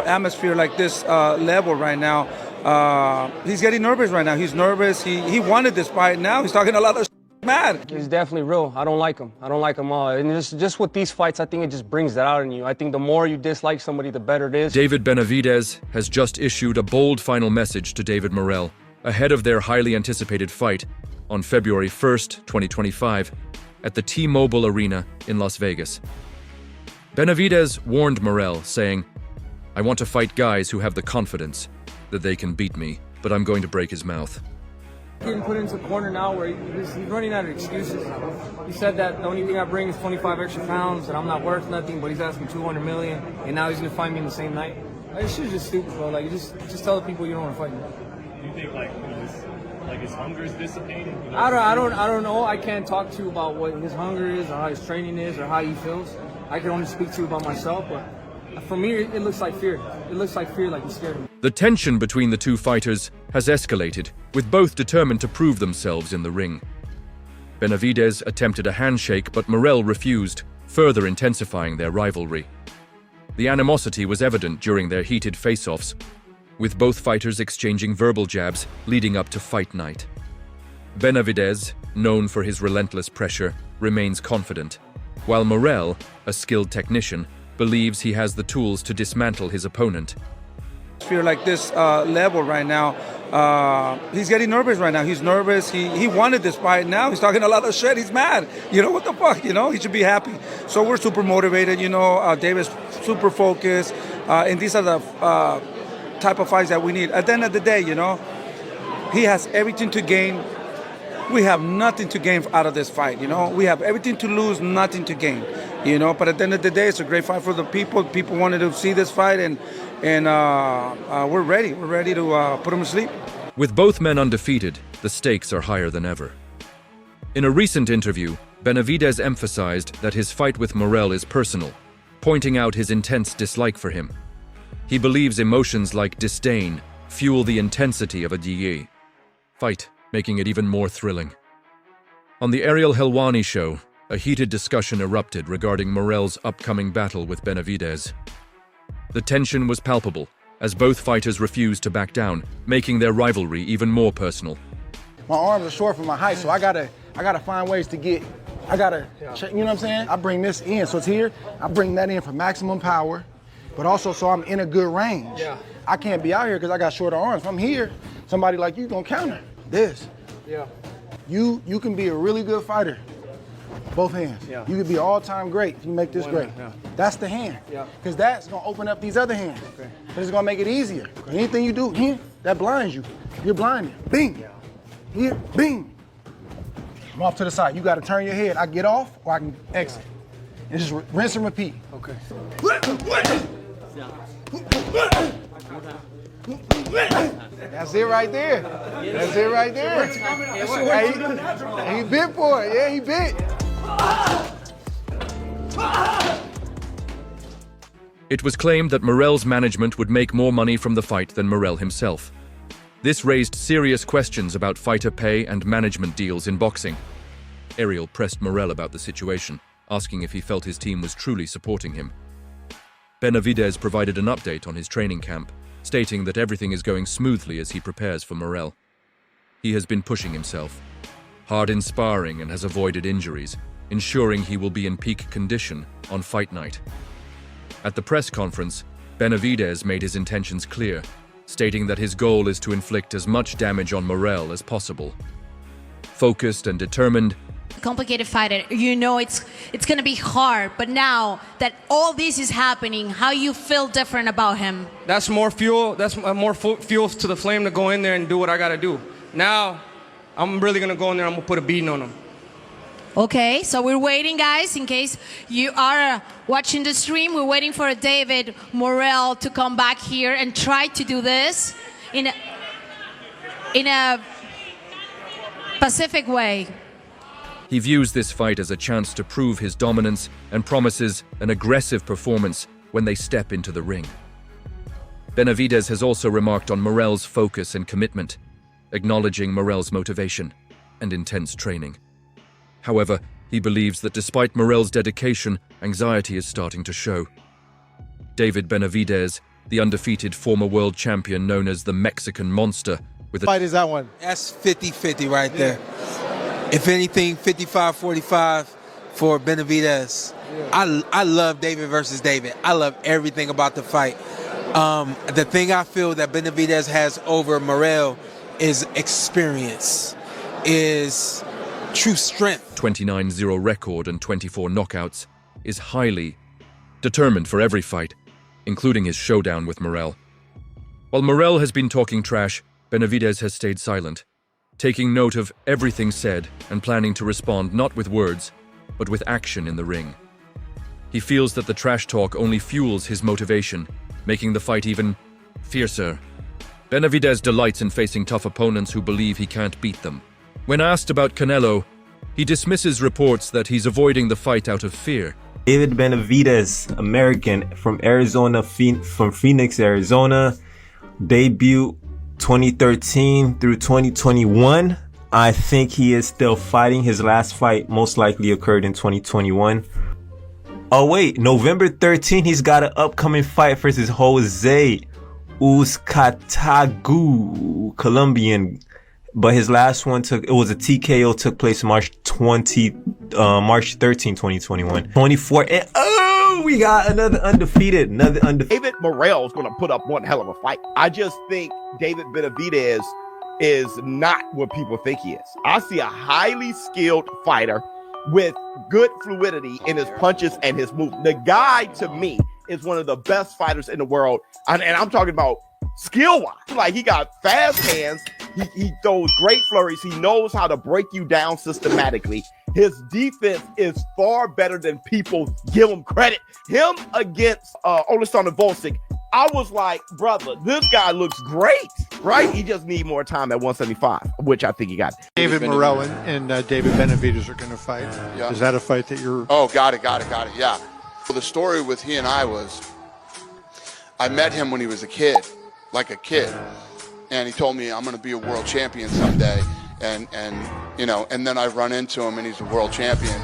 atmosphere like this level right now, he's getting nervous right now. He's nervous. He wanted this fight. Now he's talking a lot of mad. He's definitely real. I don't like him. I don't like him all. And just with these fights, I think it just brings that out in you. I think the more you dislike somebody, the better it is. David Benavidez has just issued a bold final message to David Morrell ahead of their highly anticipated fight on February 1st, 2025, at the T-Mobile Arena in Las Vegas. Benavidez warned Morrell, saying, "I want to fight guys who have the confidence that they can beat me, but I'm going to break his mouth." Getting put into a corner now where he's running out of excuses. He said that the only thing I bring is 25 extra pounds, and I'm not worth nothing, but he's asking 200 million, and now he's gonna fight me in the same night. This shit's just stupid, bro. Like, just tell the people you don't want to fight me. You think like his hunger is dissipating? You know, I don't know. I can't talk to you about what his hunger is, or how his training is, or how he feels. I can only speak to you about myself, but for me, it looks like fear. It looks like fear, like he's scared of me. The tension between the two fighters has escalated, with both determined to prove themselves in the ring. Benavidez attempted a handshake, but Morrell refused, further intensifying their rivalry. The animosity was evident during their heated face-offs, with both fighters exchanging verbal jabs leading up to fight night. Benavidez, known for his relentless pressure, remains confident, while Morrell, a skilled technician, believes he has the tools to dismantle his opponent. Fear like this level right now, he's getting nervous right now. He's nervous. He wanted this fight. Now he's talking a lot of shit. He's mad. You know, what the fuck? You know, he should be happy. So we're super motivated. You know, David's super focused, and these are the type of fights that we need. At the end of the day, you know, he has everything to gain. We have nothing to gain out of this fight, you know. We have everything to lose, nothing to gain, you know. But at the end of the day, it's a great fight for the people. People wanted to see this fight, and we're ready. We're ready to put them to sleep. With both men undefeated, the stakes are higher than ever. In a recent interview, Benavidez emphasized that his fight with Morrell is personal, pointing out his intense dislike for him. He believes emotions like disdain fuel the intensity of a DE fight, making it even more thrilling. On the Ariel Helwani show, a heated discussion erupted regarding Morrell's upcoming battle with Benavidez. The tension was palpable, as both fighters refused to back down, making their rivalry even more personal. My arms are short for my height, so I gotta find ways to get, you know what I'm saying? I bring this in, so it's here, I bring that in for maximum power, but also so I'm in a good range. Yeah. I can't be out here because I got shorter arms. If I'm here, somebody like you gonna counter this. Yeah. You can be a really good fighter, both hands. Yeah. You could be all-time great if you make this great. Yeah. That's the hand. Yeah. Because that's gonna open up these other hands. Okay. But it's gonna make it easier. Anything you do here, that blinds you. You're blinded. Bing. Yeah. Here, bing. I'm off to the side. You gotta turn your head. I get off or I can exit. And just rinse and repeat. Okay. That's it right there. That's it right there. He bit for it. Yeah, he bit. It was claimed that Morrell's management would make more money from the fight than Morrell himself. This raised serious questions about fighter pay and management deals in boxing. Ariel pressed Morrell about the situation, asking if he felt his team was truly supporting him. Benavidez provided an update on his training camp, stating that everything is going smoothly as he prepares for Morrell. He has been pushing himself, hard in sparring, and has avoided injuries, ensuring he will be in peak condition on fight night. At the press conference, Benavidez made his intentions clear, stating that his goal is to inflict as much damage on Morrell as possible. Focused and determined, complicated fighter, you know it's gonna be hard, but now that all this is happening, how you feel different about him? That's more fuel. That's more fuel to the flame to go in there and do what I gotta do. Now, I'm really gonna go in there. I'm gonna put a beating on him. Okay, so we're waiting, guys, in case you are watching the stream. We're waiting for David Morrell to come back here and try to do this in a Pacific way. he views this fight as a chance to prove his dominance and promises an aggressive performance when they step into the ring. Benavidez has also remarked on Morrell's focus and commitment, acknowledging Morrell's motivation and intense training. However, he believes that despite Morrell's dedication, anxiety is starting to show. David Benavidez the undefeated former world champion known as the Mexican Monster, with a Fight is that one? That's 50-50 right there. If anything, 55-45 for Benavidez. I love David versus David. I love everything about the fight. The thing I feel that Benavidez has over Morrell is experience, is true strength. 29-0 record and 24 knockouts, is highly determined for every fight, including his showdown with Morrell. While Morrell has been talking trash, Benavidez has stayed silent, taking note of everything said and planning to respond not with words, but with action in the ring. He feels that the trash talk only fuels his motivation, making the fight even fiercer. Benavidez delights in facing tough opponents who believe he can't beat them. When asked about Canelo, he dismisses reports that he's avoiding the fight out of fear. David Benavidez, American, from Arizona, from Phoenix, Arizona, debut 2013 through 2021. I think he is still fighting. His last fight most likely occurred in 2021. Oh wait, November 13th, he's got an upcoming fight versus Jose Uzcatagu, Colombian. But his last one took TKO, took place March 13, 2021. 24, and oh, we got another undefeated. David Morrell is going to put up one hell of a fight. I just think David Benavidez is not what people think he is. I see a highly skilled fighter with good fluidity in his punches and his moves. The guy, to me, is one of the best fighters in the world. And I'm talking about skill-wise. Like, he got fast hands. He throws great flurries. He knows how to break you down systematically. His defense is far better than people give him credit. Him against Oleksandr Volcic, I was like, brother, this guy looks great, right? He just need more time at 175, which I think he got. David Morrell and David Benavidez are going to fight. Yeah. Is that a fight that you're... Oh, got it, yeah. Well, the story with he and I was, I met him when he was a kid, and he told me, I'm going to be a world champion someday, and you know, and then I run into him and he's a world champion.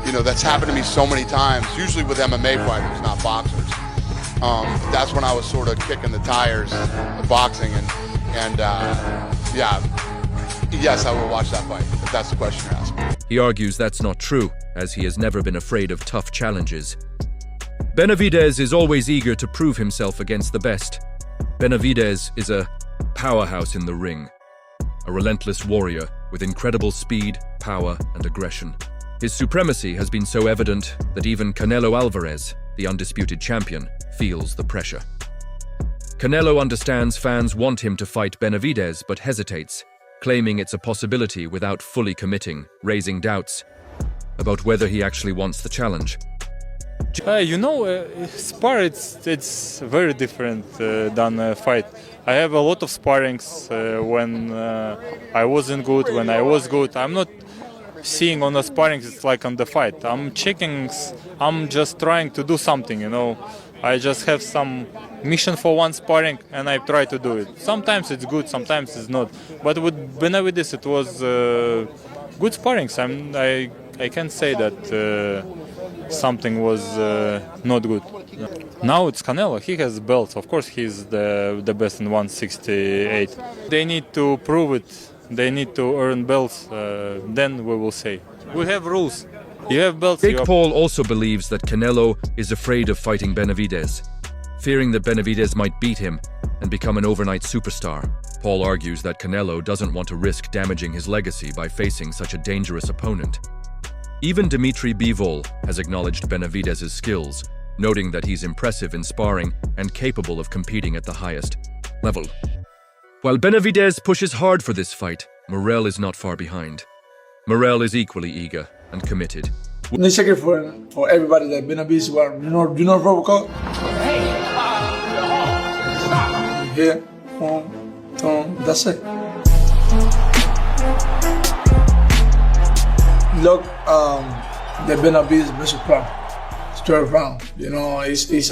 You know, that's happened to me so many times, usually with MMA fighters, not boxers. That's when I was sort of kicking the tires of boxing, and yeah, yes, I will watch that fight, if that's the question you're asking. He argues that's not true, as he has never been afraid of tough challenges. Benavidez is always eager to prove himself against the best. Benavidez is a powerhouse in the ring, a relentless warrior with incredible speed, power, and aggression. His supremacy has been so evident that even Canelo Alvarez, the undisputed champion, feels the pressure. Canelo understands fans want him to fight Benavidez but hesitates, claiming it's a possibility without fully committing, raising doubts about whether he actually wants the challenge. Spar, it's very different than a fight. I have a lot of sparrings when I wasn't good, when I was good. I'm not seeing on the sparrings, it's like on the fight. I'm checking, I'm just trying to do something, you know. I just have some mission for one sparring and I try to do it. Sometimes it's good, sometimes it's not. But with Benavidez, it was good sparrings. I can't say that something was not good. Now it's Canelo. He has belts. Of course, he's the best in 168. They need to prove it. They need to earn belts. Then we will say. We have rules. You have belts. Jake Paul also believes that Canelo is afraid of fighting Benavidez, fearing that Benavidez might beat him and become an overnight superstar. Paul argues that Canelo doesn't want to risk damaging his legacy by facing such a dangerous opponent. Even Dimitri Bivol has acknowledged Benavidez's skills, noting that he's impressive in sparring and capable of competing at the highest level. While Benavidez pushes hard for this fight, Morrell is not far behind. Morrell is equally eager and committed. They check it for everybody that Benavidez were, you know Robocall? Here, that's it. Look, the Benavidez versus Plan. It's 12 round. You know, this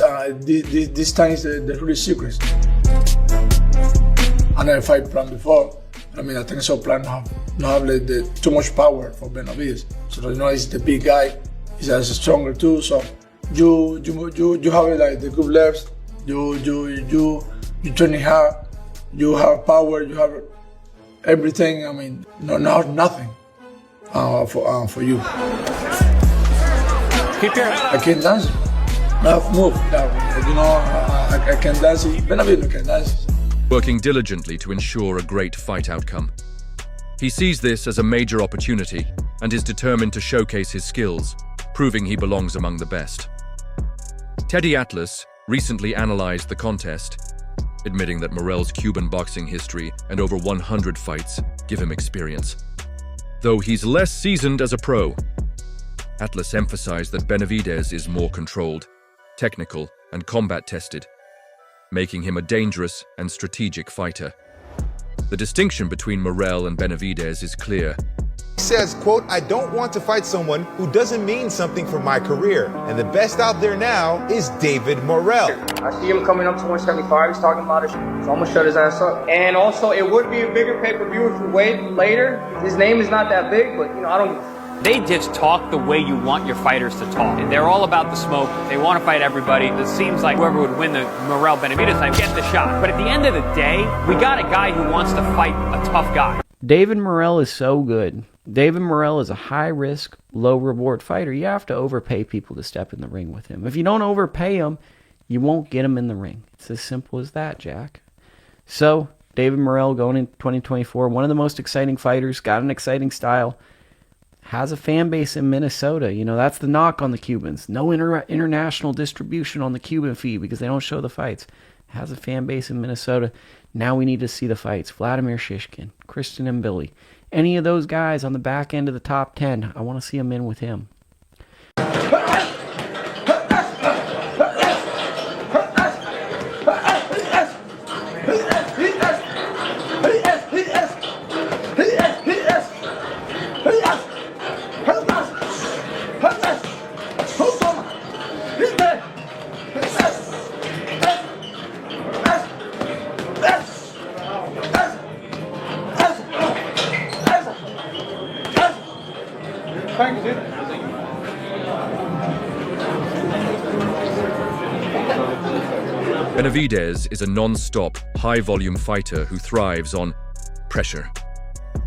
time is the really secret. I never fight Plan before. I mean, I think so. Plan not have like too much power for Benavidez. So you know, he's the big guy. He's stronger too. So you have like the good lefts, You training hard. You have power. You have everything. I mean, nothing for you. Keep your head up. I can dance. No move. I can dance. Benavidez can dance. Working diligently to ensure a great fight outcome. He sees this as a major opportunity and is determined to showcase his skills, proving he belongs among the best. Teddy Atlas recently analyzed the contest, admitting that Morrell's Cuban boxing history and over 100 fights give him experience. Though he's less seasoned as a pro, Atlas emphasized that Benavidez is more controlled, technical, and combat-tested, making him a dangerous and strategic fighter. The distinction between Morrell and Benavidez is clear. He says, quote, "I don't want to fight someone who doesn't mean something for my career. And the best out there now is David Morrell." I see him coming up to 175. He's talking about it. So I'm going to shut his ass up. And also, it would be a bigger pay-per-view if we wait later. His name is not that big, but, I don't... They just talk the way you want your fighters to talk. They're all about the smoke. They want to fight everybody. It seems like whoever would win the Morrell-Benavidez fight gets the shot. But at the end of the day, we got a guy who wants to fight a tough guy. David Morrell is so good. David Morrell is a high-risk, low-reward fighter. You have to overpay people to step in the ring with him. If you don't overpay him, you won't get him in the ring. It's as simple as that, Jack. So, David Morrell going in 2024, one of the most exciting fighters, got an exciting style, has a fan base in Minnesota. That's the knock on the Cubans. No international distribution on the Cuban feed because they don't show the fights. Has a fan base in Minnesota. Now we need to see the fights. Vladimir Shishkin, Kristen and Billy. Any of those guys on the back end of the top 10, I want to see them in with him. Benavidez is a non-stop, high-volume fighter who thrives on pressure.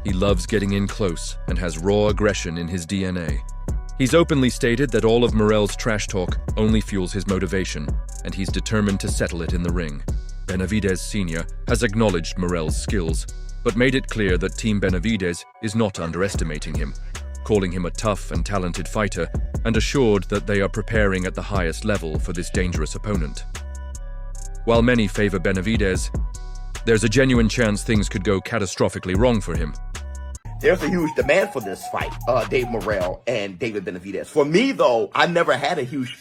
He loves getting in close and has raw aggression in his DNA. He's openly stated that all of Morrell's trash talk only fuels his motivation, and he's determined to settle it in the ring. Benavidez Sr. has acknowledged Morrell's skills, but made it clear that Team Benavidez is not underestimating him, calling him a tough and talented fighter, and assured that they are preparing at the highest level for this dangerous opponent. While many favor Benavidez, there's a genuine chance things could go catastrophically wrong for him. There's a huge demand for this fight, Dave Morrell and David Benavidez. For me, though, I never had a huge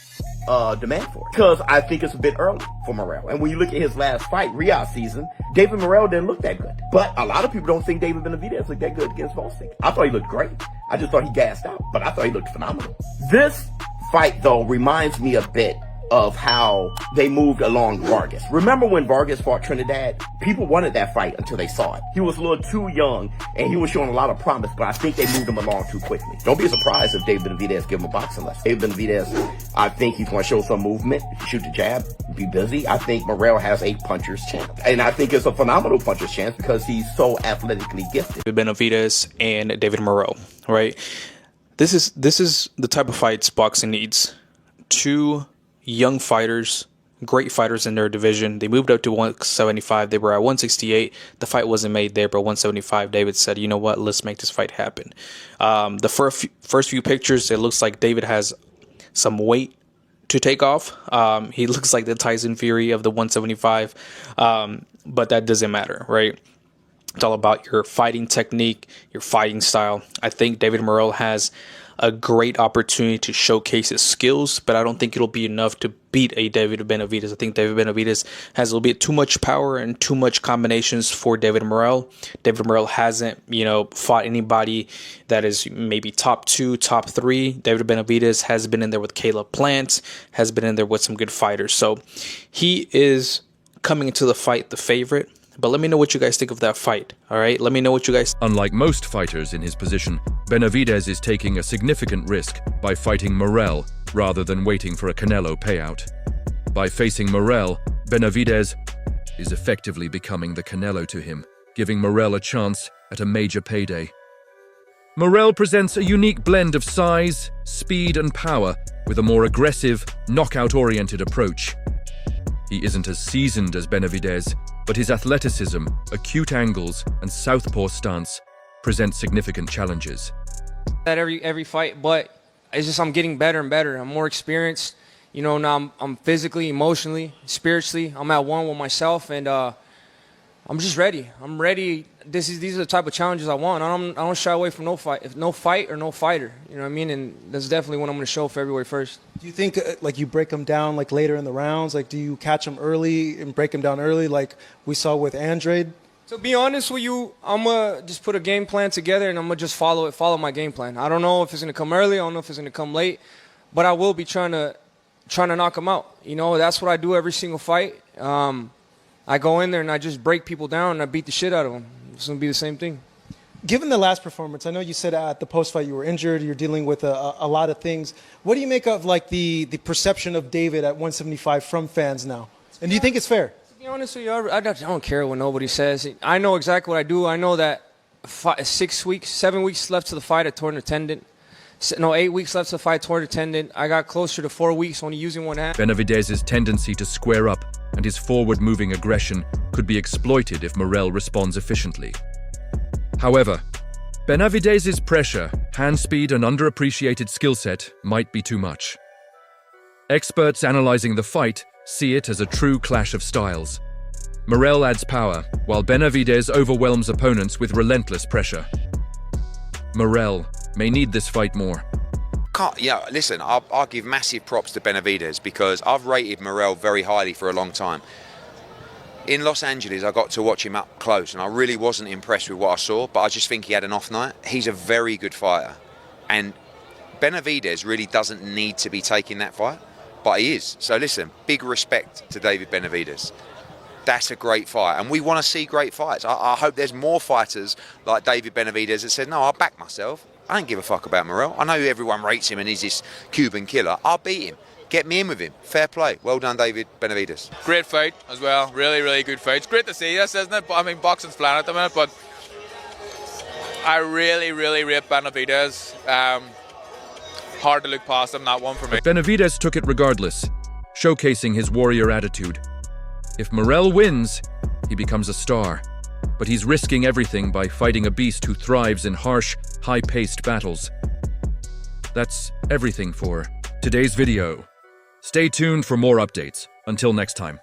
demand for it because I think it's a bit early for Morrell. And when you look at his last fight, Riyadh season, David Morrell didn't look that good. But a lot of people don't think David Benavidez looked that good against Volstik. I thought he looked great. I just thought he gassed out, but I thought he looked phenomenal. This fight, though, reminds me a bit of how they moved along Vargas. Remember when Vargas fought Trinidad? People wanted that fight until they saw it. He was a little too young, and he was showing a lot of promise, but I think they moved him along too quickly. Don't be surprised if David Benavidez give him a boxing lesson. David Benavidez, I think he's going to show some movement, shoot the jab, be busy. I think Morrell has a puncher's chance. And I think it's a phenomenal puncher's chance because he's so athletically gifted. Benavidez and David Morrell, right? This is the type of fights boxing needs. Two young fighters, great fighters in their division. They moved up to 175. They were at 168. The fight wasn't made there, but 175, David said, you know what, let's make this fight happen. The first few pictures, it looks like David has some weight to take off. He looks like the Tyson Fury of the 175, but that doesn't matter, right? It's all about your fighting technique, your fighting style. I think David Morrell has a great opportunity to showcase his skills, but I don't think it'll be enough to beat a David Benavidez. I think David Benavidez has a little bit too much power and too much combinations for David Morrell. David Morrell hasn't, fought anybody that is maybe top 2, top 3. David Benavidez has been in there with Caleb Plant, has been in there with some good fighters. So he is coming into the fight the favorite. But let me know what you guys think of that fight, all right? Let me know what you guys... Unlike most fighters in his position, Benavidez is taking a significant risk by fighting Morrell rather than waiting for a Canelo payout. By facing Morrell, Benavidez is effectively becoming the Canelo to him, giving Morrell a chance at a major payday. Morrell presents a unique blend of size, speed, and power with a more aggressive, knockout-oriented approach. He isn't as seasoned as Benavidez, but his athleticism, acute angles, and southpaw stance present significant challenges. At every fight, but it's just I'm getting better and better. I'm more experienced. You know, now I'm physically, emotionally, spiritually, I'm at one with myself, and I'm just ready. I'm ready. These are the type of challenges I want. I don't shy away from no fight. If no fight or no fighter, you know what I mean? And that's definitely what I'm going to show February 1st. Do you think like you break them down like later in the rounds? Like do you catch them early and break them down early like we saw with Andrade? To be honest with you, I'm going to just put a game plan together and I'm going to just follow my game plan. I don't know if it's going to come early. I don't know if it's going to come late. But I will be trying to knock them out. You know, that's what I do every single fight. I go in there and I just break people down and I beat the shit out of them. It's going to be the same thing. Given the last performance, I know you said at the post-fight you were injured, you're dealing with a lot of things. What do you make of like the perception of David at 175 from fans now? And do you think it's fair? To be honest with you, I don't care what nobody says. I know exactly what I do. I know that 7 weeks left to the fight, I tore an tendon. No, 8 weeks left to the fight, tore a tendon. I got closer to 4 weeks, only using one hand. Benavidez's tendency to square up and his forward-moving aggression could be exploited if Morrell responds efficiently. However, Benavidez's pressure, hand speed, and underappreciated skill set might be too much. Experts analyzing the fight see it as a true clash of styles. Morrell adds power, while Benavidez overwhelms opponents with relentless pressure. Morrell may need this fight more. Yeah, listen, I'll give massive props to Benavidez because I've rated Morrell very highly for a long time. In Los Angeles, I got to watch him up close, and I really wasn't impressed with what I saw, but I just think he had an off night. He's a very good fighter, and Benavidez really doesn't need to be taking that fight, but he is. So listen, big respect to David Benavidez. That's a great fight, and we want to see great fights. I hope there's more fighters like David Benavidez that said, no, I'll back myself. I don't give a fuck about Morrell. I know everyone rates him and he's this Cuban killer. I'll beat him. Get me in with him. Fair play. Well done, David Benavidez. Great fight as well. Really, really good fight. It's great to see this, isn't it? I mean, boxing's flat at the minute, but I really, really rate Benavidez. Hard to look past him, that one for me. Benavidez took it regardless, showcasing his warrior attitude. If Morrell wins, he becomes a star. But he's risking everything by fighting a beast who thrives in harsh, high-paced battles. That's everything for today's video. Stay tuned for more updates. Until next time.